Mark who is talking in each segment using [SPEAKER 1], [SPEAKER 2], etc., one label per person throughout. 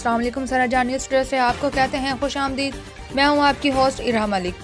[SPEAKER 1] अस्सलाम वालेकुम सराजा news studio से आपको कहते हैं खुश आमदीद। मैं हूं आपकी होस्ट इरहा मलिक।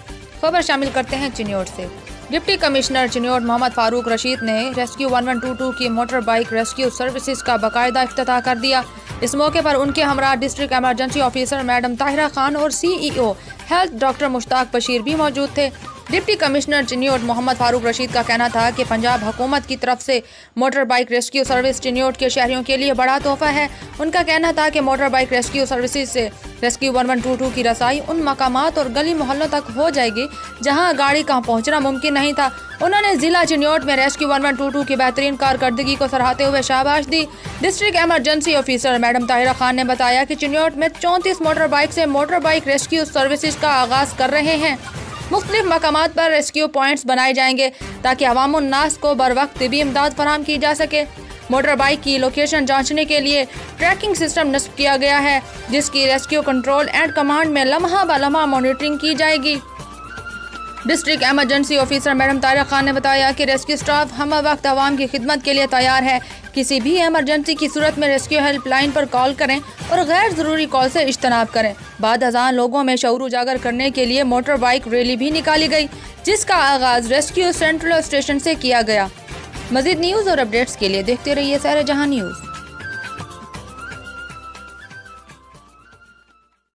[SPEAKER 1] खबर शामिल करते हैं चिन्योट से। डिप्टी कमिश्नर चिन्योट मोहम्मद फारूक रशीद ने रेस्क्यू 1122 की मोटर बाइक रेस्क्यू सर्विसेज का बाकायदा इफ्तिताह कर दिया। इस मौके पर उनके हमरा district emergency officer madam Tahira Khan और CEO health doctor Mushtaq Bashir भी मौजूद थे। डिप्टी कमिश्नर चिन्योट मोहम्मद फारूक रशीद का कहना था कि पंजाब हुकूमत की तरफ से motor bike rescue service Chiniot के शहरियों के लिए बड़ा तोहफा है। उनका कहना था कि मोटर बाइक रेस्क्यू सर्विसेज से रेस्क्यू 1122 की रसाई उन मकामात और गली मोहल्लों तक हो जाएगी जहां गाड़ी का पहुंचना मुमकिन नहीं था। उन्होंने जिला चिन्योट में रेस्क्यू 1122 की बेहतरीन कारकर्दगी को सराहते हुए शाबाश दी। District emergency officer madam Tahira Khan ने बताया कि चिन्योट में 34 मोटर बाइक से मोटर बाइक रेस्क्यू सर्विसेज का आगाज कर रहे हैं। मुख्तलिफ मकामात पर रेस्क्यू पॉइंट्स बनाए जाएंगे ताकि अवामुन नास को बर वक्त तिबी इमदाद फराहम की जा सके। मोटर बाइक की लोकेशन जांचने के लिए ट्रैकिंग सिस्टम नस्ब किया गया है जिसकी रेस्क्यू कंट्रोल एंड कमांड में लम्हा ब लम्हा मॉनिटरिंग की जाएगी। District emergency officer madam Tahira Khan ने बताया कि रेस्क्यू स्टाफ हम वक्त आवाम की खिदमत के लिए तैयार है। किसी भी एमरजेंसी की सूरत में रेस्क्यू हेल्पलाइन पर कॉल करें और गैर ज़रूरी कॉल से इज्तनाब करें। बाद अज़ान लोगों में शऊर उजागर करने के लिए मोटर बाइक रैली भी निकाली गई जिसका आगाज़ रेस्क्यू सेंट्रल स्टेशन से किया गया। मज़ीद न्यूज़ और अपडेट्स के लिए देखते रहिए सराजा न्यूज़।